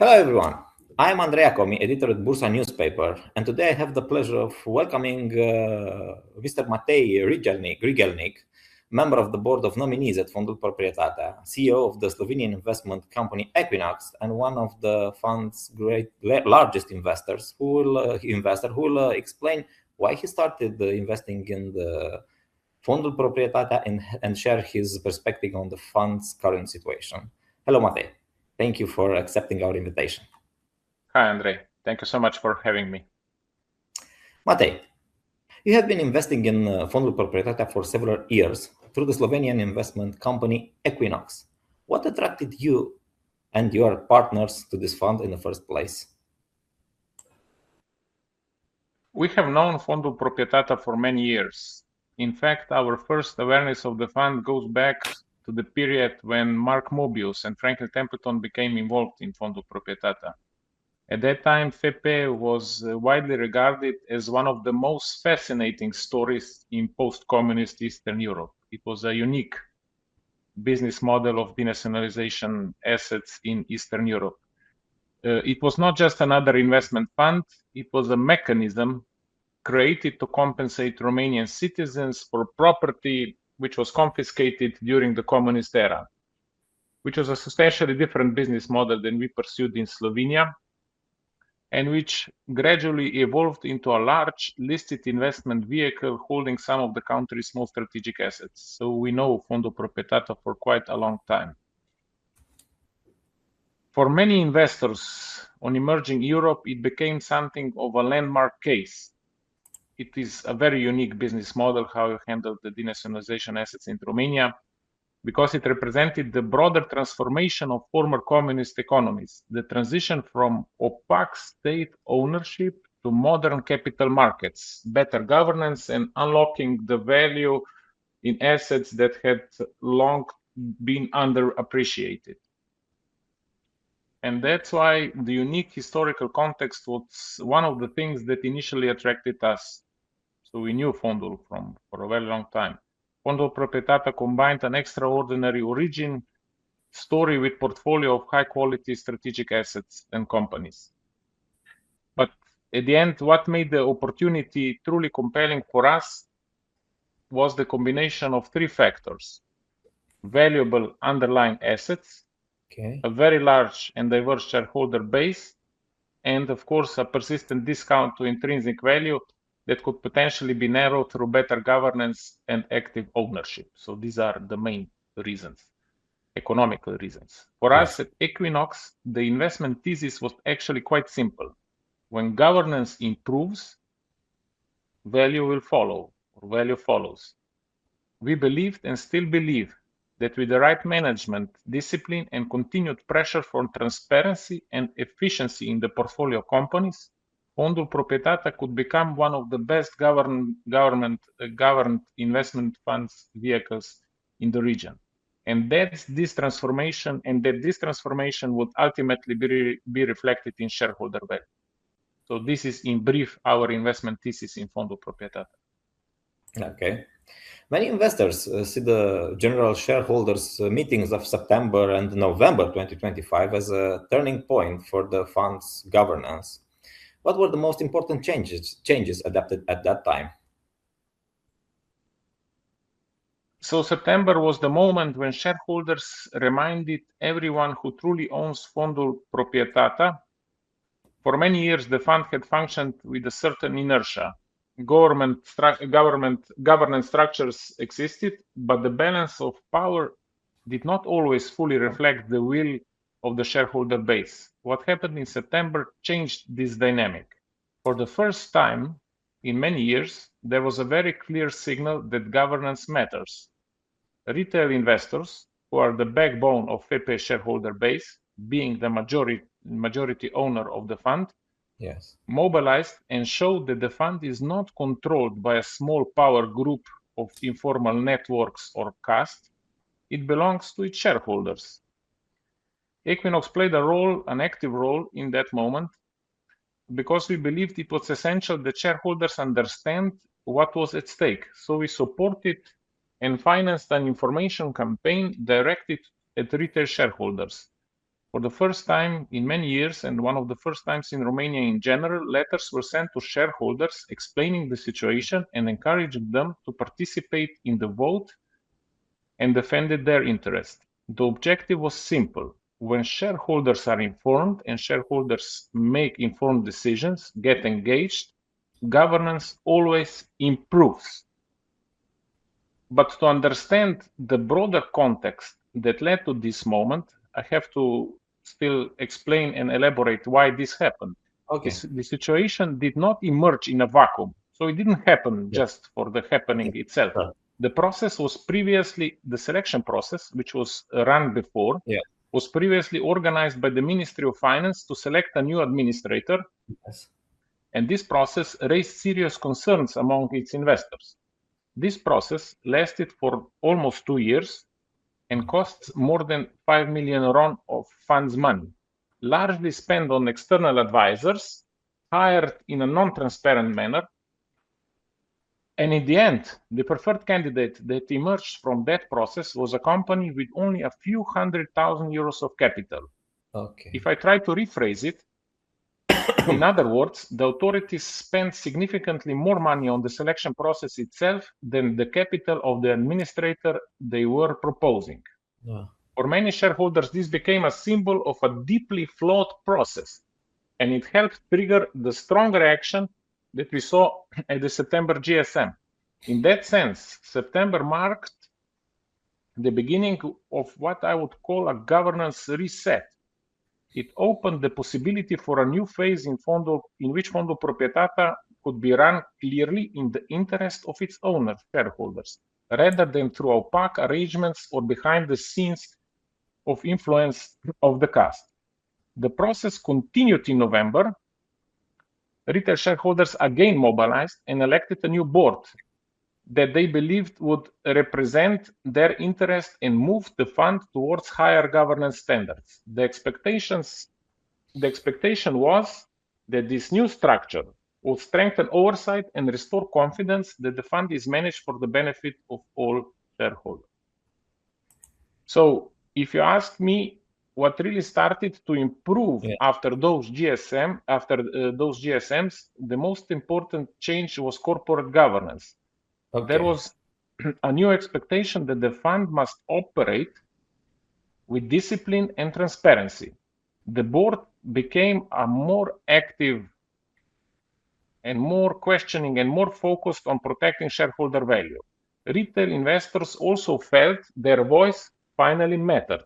Hello everyone, I'm Andrea Comi, editor at Bursa newspaper, and today I have the pleasure of welcoming Mr. Matej Rigelnik, member of the board of nominees at Fondul Proprietatea, CEO of the Slovenian investment company Equinox, and one of the fund's largest investors, who will explain why he started investing in the Fondul Proprietatea and share his perspective on the fund's current situation. Hello, Matej. Thank you for accepting our invitation. Hi, Andrei. Thank you so much for having me. Matej, you have been investing in Fondul Proprietatea for several years through the Slovenian investment company Equinox. What attracted you and your partners to this fund in the first place? We have known Fondul Proprietatea for many years. In fact, our first awareness of the fund goes back to the period when Mark Mobius and Franklin Templeton became involved in Fondul Proprietatea. At that time, FP was widely regarded as one of the most fascinating stories in post-communist Eastern Europe. It was a unique business model of denationalization assets in Eastern Europe. It was not just another investment fund, it was a mechanism created to compensate Romanian citizens for property which was confiscated during the communist era, which was a substantially different business model than we pursued in Slovenia, and which gradually evolved into a large listed investment vehicle holding some of the country's most strategic assets. So we know Fondul Proprietatea for quite a long time. For many investors on emerging Europe, it became something of a landmark case. It is a very unique business model how you handle the denationalization assets in Romania, because it represented the broader transformation of former communist economies, the transition from opaque state ownership to modern capital markets, better governance, and unlocking the value in assets that had long been underappreciated. And that's why the unique historical context was one of the things that initially attracted us. So we knew Fondul for a very long time. Fondul Proprietatea combined an extraordinary origin story with portfolio of high-quality strategic assets and companies. But at the end, what made the opportunity truly compelling for us was the combination of three factors: valuable underlying assets, a very large and diverse shareholder base, and of course a persistent discount to intrinsic value that could potentially be narrowed through better governance and active ownership. So these are the main reasons, economical reasons. For us at Equinox, the investment thesis was actually quite simple. When governance improves, value will follow, or value follows. We believed and still believe that with the right management, discipline, and continued pressure for transparency and efficiency in the portfolio companies, Fondul Proprietatea could become one of the best governed investment funds vehicles in the region. And this transformation would ultimately be reflected in shareholder value. So this is in brief our investment thesis in Fondul Proprietatea. Okay. Many investors see the general shareholders meetings of September and November 2025 as a turning point for the fund's governance. What were the most important changes adapted at that time? So September was the moment when shareholders reminded everyone who truly owns Fondul Proprietatea. For many years, the fund had functioned with a certain inertia. Governance structures existed, but the balance of power did not always fully reflect the will of the shareholder base. What happened in September changed this dynamic. For the first time in many years, there was a very clear signal that governance matters. Retail investors, who are the backbone of FP shareholder base, being the majority owner of the fund, mobilized and showed that the fund is not controlled by a small power group of informal networks or caste. It belongs to its shareholders. Equinox played an active role in that moment, because we believed it was essential that shareholders understand what was at stake. So we supported and financed an information campaign directed at retail shareholders. For the first time in many years, and one of the first times in Romania in general, letters were sent to shareholders explaining the situation and encouraging them to participate in the vote and defended their interest. The objective was simple. When shareholders are informed and shareholders make informed decisions, get engaged, governance always improves. But to understand the broader context that led to this moment, I have to still explain and elaborate why this happened. Okay. The situation did not emerge in a vacuum. So it didn't happen just for the happening itself. Right. The process was previously, the selection process, which was run before, was previously organized by the Ministry of Finance to select a new administrator. Yes. And this process raised serious concerns among its investors. This process lasted for almost 2 years and costs more than 5 million RON of funds money, largely spent on external advisors hired in a non-transparent manner. And in the end, the preferred candidate that emerged from that process was a company with only a few €100,000 of capital. Okay. If I try to rephrase it, in other words, the authorities spent significantly more money on the selection process itself than the capital of the administrator they were proposing. For many shareholders, this became a symbol of a deeply flawed process, and it helped trigger the strong reaction that we saw at the September GSM. In that sense, September marked the beginning of what I would call a governance reset. It opened the possibility for a new phase in which Fondul Proprietatea could be run clearly in the interest of its owner shareholders, rather than through opaque arrangements or behind the scenes of influence of the caste. The process continued in November. Retail shareholders again mobilized and elected a new board that they believed would represent their interest and move the fund towards higher governance standards. The expectation was that this new structure would strengthen oversight and restore confidence that the fund is managed for the benefit of all shareholders. So, if you ask me what really started to improve after those GSMs, the most important change was corporate governance. Okay. There was a new expectation that the fund must operate with discipline and transparency. The board became a more active and more questioning and more focused on protecting shareholder value. Retail investors also felt their voice finally mattered.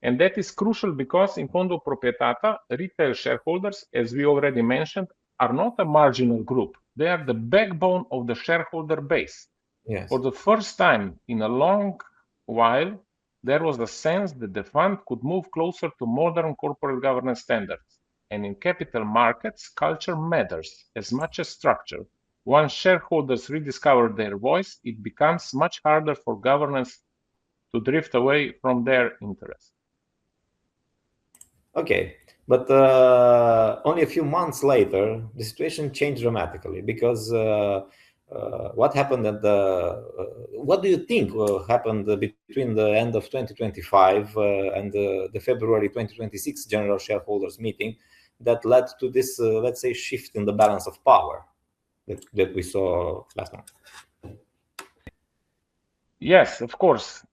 And that is crucial because in Fondul Proprietatea, retail shareholders, as we already mentioned, are not a marginal group. They are the backbone of the shareholder base. Yes. For the first time in a long while, there was a sense that the fund could move closer to modern corporate governance standards. And in capital markets, culture matters as much as structure. Once shareholders rediscover their voice, it becomes much harder for governance to drift away from their interests. Okay, but only a few months later, the situation changed dramatically because what happened at what do you think happened between the end of 2025 and the February 2026 general shareholders meeting that led to this, let's say, shift in the balance of power that we saw last month? Yes, of course.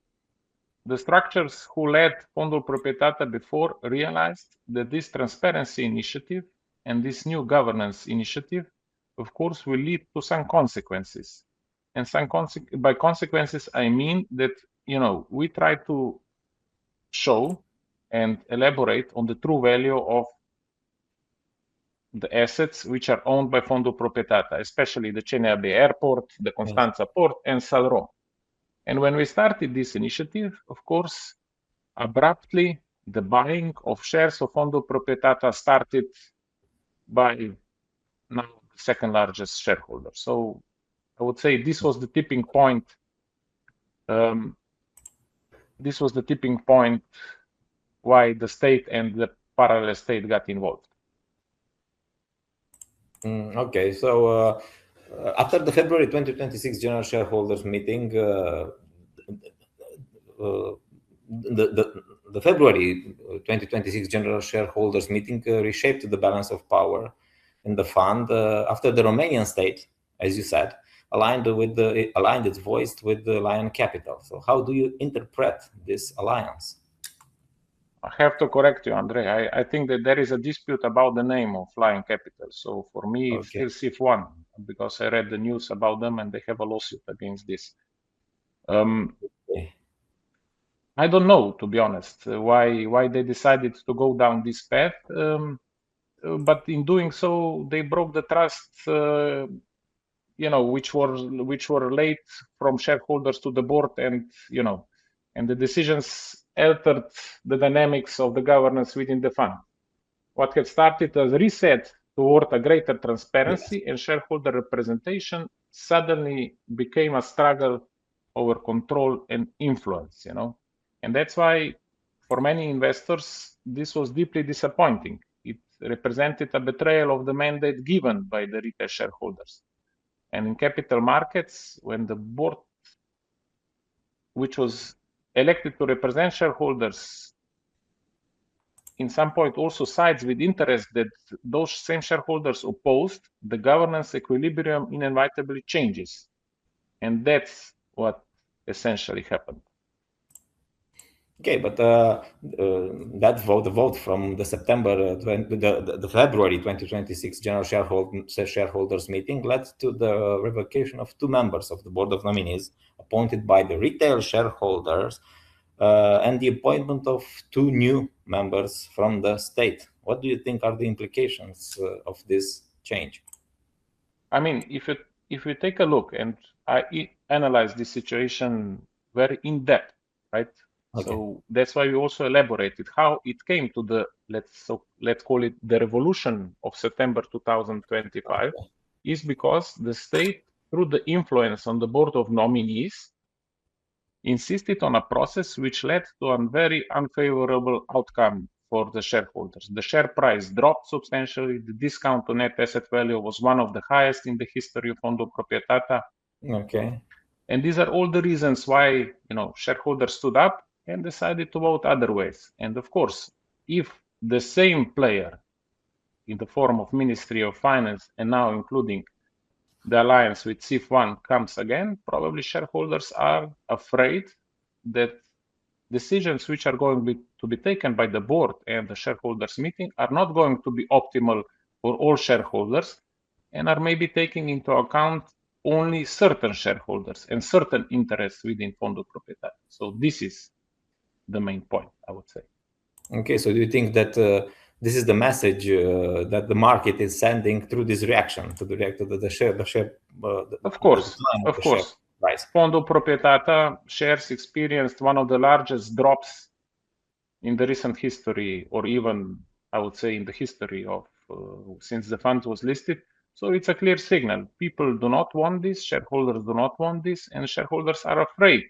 The structures who led Fondul Proprietatea before realized that this transparency initiative and this new governance initiative, of course, will lead to some consequences. And by consequences, I mean that, we try to show and elaborate on the true value of the assets which are owned by Fondul Proprietatea, especially the CNAB Airport, the Constanța Port, and Salrom. And when we started this initiative, of course, abruptly, the buying of shares of Fondul Proprietatea started by now the second largest shareholder. So I would say this was the tipping point. This was the tipping point why the state and the parallel state got involved. Okay, so after the February 2026 general shareholders meeting, the February 2026 general shareholders meeting reshaped the balance of power in the fund after the Romanian state, as you said, aligned its voice with the Lion Capital. So how do you interpret this alliance? I have to correct you, Andrei. I think that there is a dispute about the name of Lion Capital. So for me, it's still SIF1 because I read the news about them and they have a lawsuit against this. I don't know, to be honest, why they decided to go down this path. But in doing so, they broke the trust, which were laid from shareholders to the board, and the decisions altered the dynamics of the governance within the fund. What had started as a reset toward a greater transparency and shareholder representation suddenly became a struggle over control and influence, And that's why for many investors, this was deeply disappointing. It represented a betrayal of the mandate given by the retail shareholders. And in capital markets, when the board, which was elected to represent shareholders, in some point also sides with interests that those same shareholders opposed, the governance equilibrium inevitably changes. And that's what essentially happened. Okay, but that vote, the vote from the the February 2026 general shareholders meeting led to the revocation of 2 members of the board of nominees appointed by the retail shareholders and the appointment of 2 new members from the state. What do you think are the implications of this change? I mean, if you take a look, and I analyze this situation very in depth, right? Okay. So that's why we also elaborated how it came to the let's call it the revolution of September 2025, is because the state, through the influence on the board of nominees, insisted on a process which led to a very unfavorable outcome for the shareholders. The share price dropped substantially. The discount to net asset value was one of the highest in the history of Fondul Proprietatea. Okay. And these are all the reasons why shareholders stood up and decided to vote other ways. And of course, if the same player in the form of Ministry of Finance and now including the alliance with SIF1 comes again, probably shareholders are afraid that decisions which are going to be taken by the board and the shareholders meeting are not going to be optimal for all shareholders and are maybe taking into account only certain shareholders and certain interests within Fondul Proprietatea. So this is the main point, I would say. Okay, so do you think that this is the message that the market is sending through this reaction to the share? Of course. Fondul Proprietatea shares experienced one of the largest drops in the recent history, or even I would say in the history of since the fund was listed. So it's a clear signal. People do not want this, shareholders do not want this, and shareholders are afraid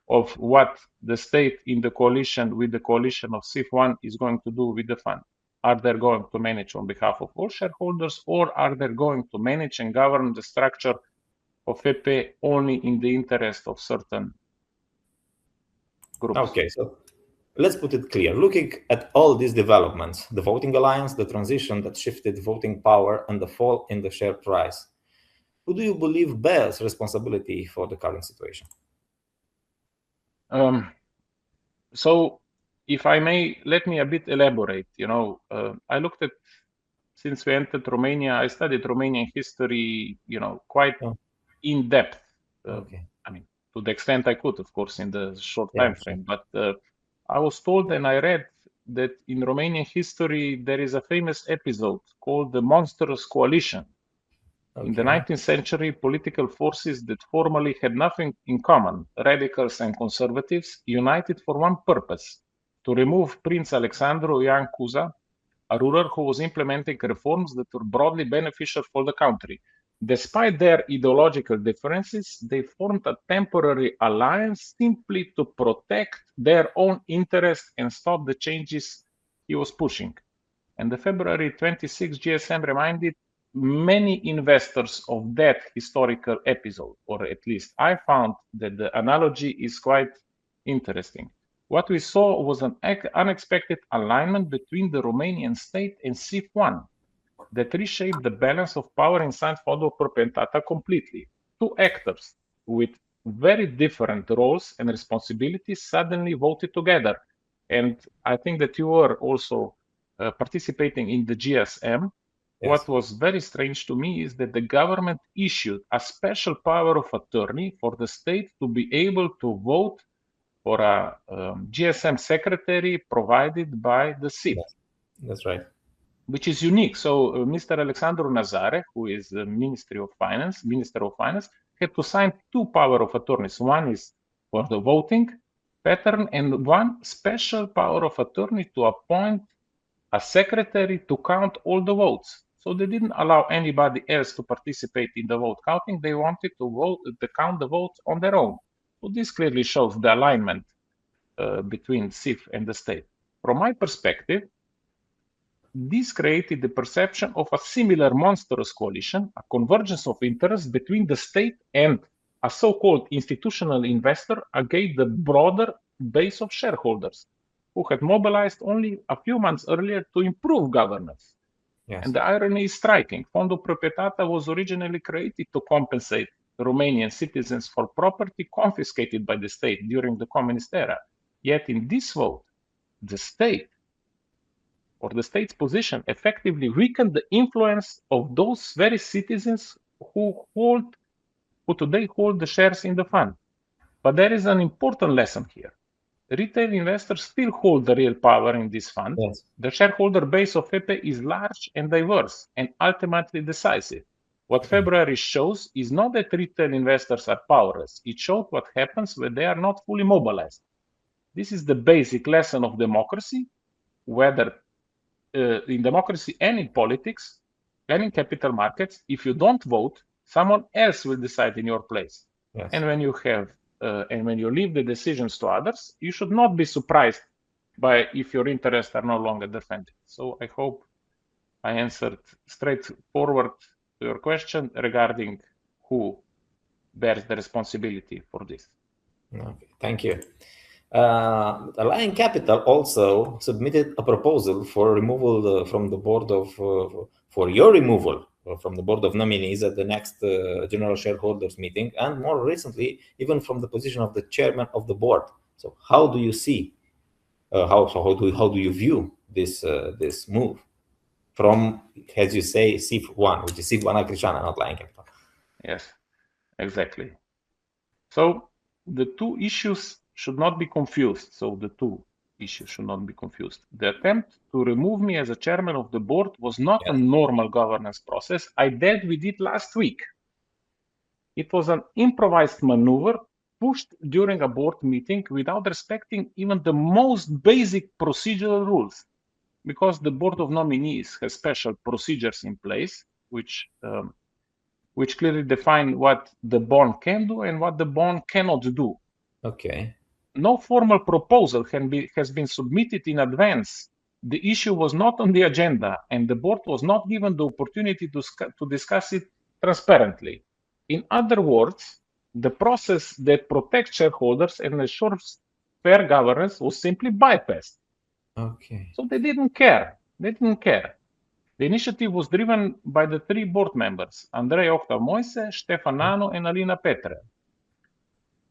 of what the state in the coalition with the coalition of SIF1 is going to do with the fund. Are they going to manage on behalf of all shareholders, or are they going to manage and govern the structure of FP only in the interest of certain groups? Okay, so let's put it clear. Looking at all these developments, the voting alliance, the transition that shifted voting power, and the fall in the share price, who do you believe bears responsibility for the current situation? So if I may, let me a bit elaborate. I looked at, since we entered Romania, I studied Romanian history, quite in depth. I mean, to the extent I could, of course, in the short time frame. But I was told and I read that in Romanian history, there is a famous episode called the Monstrous Coalition. In the 19th century, political forces that formerly had nothing in common, radicals and conservatives, united for one purpose: to remove Prince Alexandru Ioan Cuza, a ruler who was implementing reforms that were broadly beneficial for the country. Despite their ideological differences, they formed a temporary alliance simply to protect their own interests and stop the changes he was pushing. And the February 26 GSM reminded many investors of that historical episode, or at least I found that the analogy is quite interesting. what we saw was an unexpected alignment between the Romanian state and SIF1 that reshaped the balance of power inside Fondul Proprietatea completely. Two actors with very different roles and responsibilities suddenly voted together. And I think that you were also participating in the GSM. Yes. What was very strange to me is that the government issued a special power of attorney for the state to be able to vote for a GSM secretary provided by the SIF. Yes. That's right. Which is unique. So Mr. Alexandru Nazare, who is the Minister of Finance, had to sign two power of attorneys. One is for the voting pattern and one special power of attorney to appoint a secretary to count all the votes. So they didn't allow anybody else to participate in the vote counting. They wanted to count the votes on their own. So this clearly shows the alignment between SIF and the state. From my perspective, this created the perception of a similar monstrous coalition, a convergence of interests between the state and a so-called institutional investor against the broader base of shareholders who had mobilized only a few months earlier to improve governance. Yes. And the irony is striking. Fondul Proprietatea was originally created to compensate Romanian citizens for property confiscated by the state during the communist era. Yet in this vote, the state or the state's position effectively weakened the influence of those very citizens who today hold the shares in the fund. But there is an important lesson here. Retail investors still hold the real power in this fund. Yes. The shareholder base of FEPE is large and diverse and ultimately decisive. What February shows is not that retail investors are powerless. It shows what happens when they are not fully mobilized. This is the basic lesson of democracy, whether in democracy and in politics and in capital markets. If you don't vote, someone else will decide in your place. Yes. And when you have and when you leave the decisions to others, you should not be surprised by if your interests are no longer defended. So I hope I answered straightforward to your question regarding who bears the responsibility for this. Okay, thank you. Alliant Capital also submitted a proposal for removal from the board of for your removal from the board of nominees at the next general shareholders meeting, and more recently, even from the position of the chairman of the board. So, how do you see? How do you view this this move from, as you say, SIF1, which is SIF1 Acrișana, not Alliant Capital? Yes, exactly. So the two issues should not be confused. The attempt to remove me as a chairman of the board was not a normal governance process. I dealt with it last week. It was an improvised maneuver pushed during a board meeting without respecting even the most basic procedural rules, because the board of nominees has special procedures in place, which clearly define what the board can do and what the board cannot do. Okay. No formal proposal has been submitted in advance. The issue was not on the agenda, and the board was not given the opportunity to discuss it transparently. In other words, the process that protects shareholders and ensures fair governance was simply bypassed. Okay. So they didn't care. The initiative was driven by the three board members, Andrei Octav Moise, Ștefan Nanu, and Alina Petre.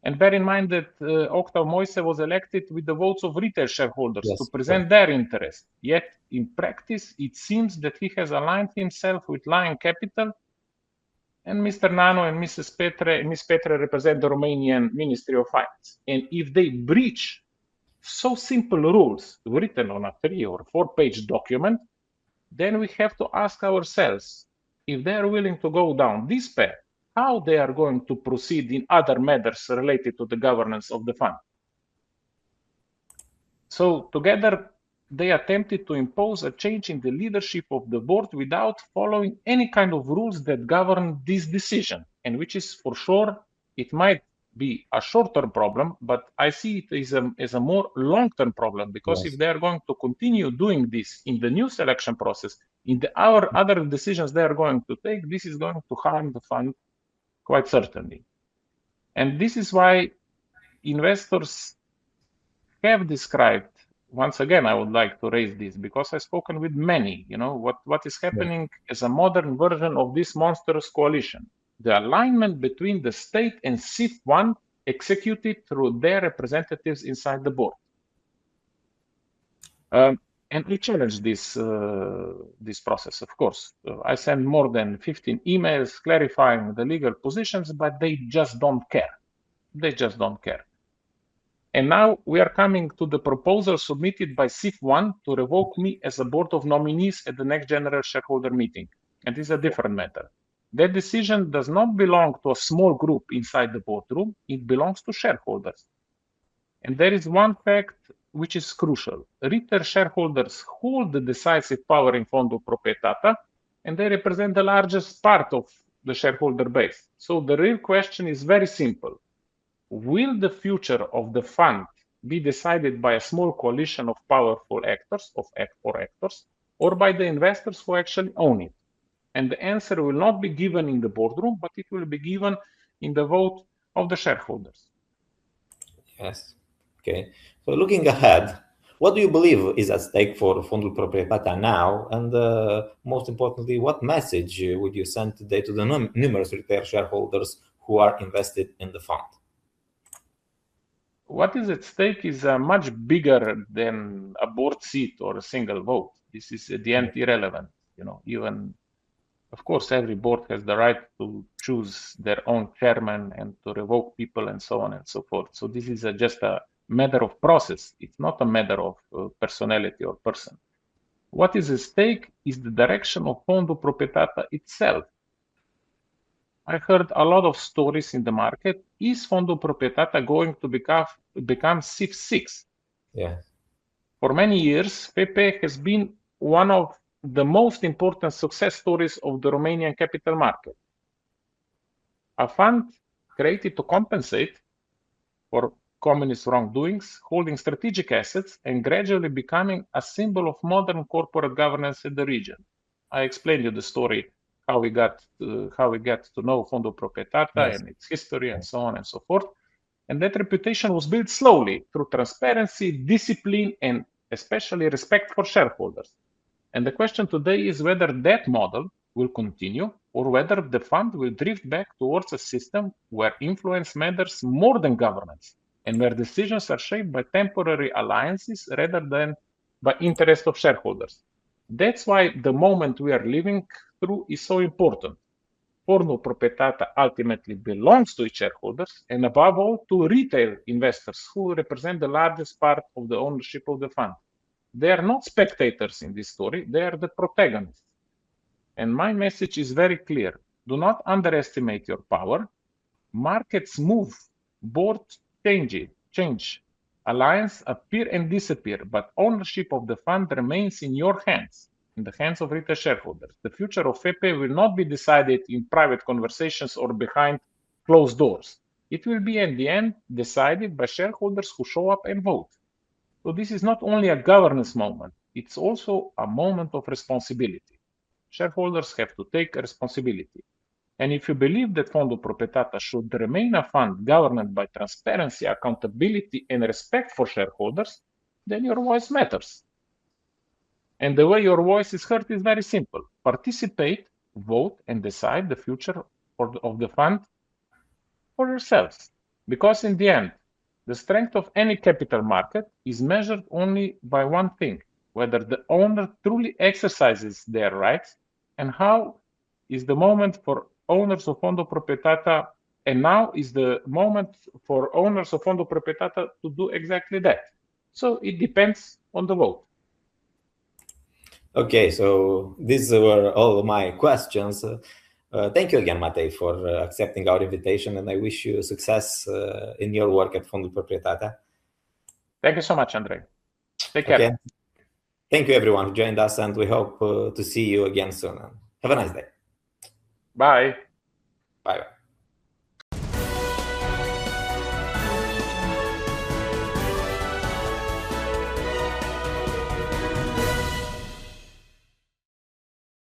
And bear in mind that Octav Moise was elected with the votes of retail shareholders to present their interest. Yet, in practice, it seems that he has aligned himself with Lion Capital, and Mr. Nanu and Ms. Petre represent the Romanian Ministry of Finance. And if they breach so simple rules written on a 3 or 4-page document, then we have to ask ourselves, if they are willing to go down this path, how they are going to proceed in other matters related to the governance of the fund. So together, they attempted to impose a change in the leadership of the board without following any kind of rules that govern this decision, and which is for sure, it might be a short-term problem, but I see it as a more long-term problem, because if they are going to continue doing this in the new selection process, in the other decisions they are going to take, this is going to harm the fund quite certainly. And this is why investors have described, once again, I would like to raise this because I've spoken with many, what is happening is a modern version of this monstrous coalition. The alignment between the state and SIF1 executed through their representatives inside the board. And we challenge this process, of course. I send more than 15 emails clarifying the legal positions, but they just don't care. They just don't care. And now we are coming to the proposal submitted by SIF1 to revoke me as a board of nominees at the next general shareholder meeting. And this is a different matter. That decision does not belong to a small group inside the boardroom. It belongs to shareholders. And there is one fact which is crucial. Retail shareholders hold the decisive power in Fondul Proprietatea, and they represent the largest part of the shareholder base. So the real question is very simple. Will the future of the fund be decided by a small coalition of powerful actors, or by the investors who actually own it? And the answer will not be given in the boardroom, but it will be given in the vote of the shareholders. Yes. Okay. So looking ahead, what do you believe is at stake for Fondul Proprietatea now? And most importantly, what message would you send today to the numerous retail shareholders who are invested in the fund? What is at stake is much bigger than a board seat or a single vote. This is at the end irrelevant. Even, of course, every board has the right to choose their own chairman and to revoke people and so on and so forth. So this is just a matter of process. It's not a matter of personality or person. What is at stake is the direction of Fondul Proprietatea itself. I heard a lot of stories in the market. Is Fondul Proprietatea going to become SIF6? Yeah. For many years, FEPE has been one of the most important success stories of the Romanian capital market. A fund created to compensate for communist wrongdoings, holding strategic assets, and gradually becoming a symbol of modern corporate governance in the region. I explained you the story how we got to know Fondul Proprietatea and its history and so on and so forth. And that reputation was built slowly through transparency, discipline, and especially respect for shareholders. And the question today is whether that model will continue or whether the fund will drift back towards a system where influence matters more than governance and where decisions are shaped by temporary alliances rather than by interest of shareholders. That's why the moment we are living through is so important. Fondul Proprietatea ultimately belongs to its shareholders and above all to retail investors who represent the largest part of the ownership of the fund. They are not spectators in this story, they are the protagonists. And my message is very clear. Do not underestimate your power. Markets move, boards change, alliances appear and disappear, but ownership of the fund remains in your hands, in the hands of retail shareholders. The future of FEPE will not be decided in private conversations or behind closed doors. It will be, at the end, decided by shareholders who show up and vote. So this is not only a governance moment, it's also a moment of responsibility. Shareholders have to take responsibility. And if you believe that Fondul Proprietatea should remain a fund governed by transparency, accountability, and respect for shareholders, then your voice matters. And the way your voice is heard is very simple. Participate, vote, and decide the future of the fund for yourselves. Because in the end, the strength of any capital market is measured only by one thing, whether the owner truly exercises their rights, and how is the moment for owners of Fondul Proprietatea, and now is the moment for owners of Fondul Proprietatea to do exactly that. So it depends on the vote. Okay, so these were all my questions. Thank you again, Matej, for accepting our invitation, and I wish you success in your work at Fondul Proprietatea. Thank you so much, Andrei. Take care. Okay. Thank you, everyone who joined us, and we hope to see you again soon. Have a nice day. Bye. Bye.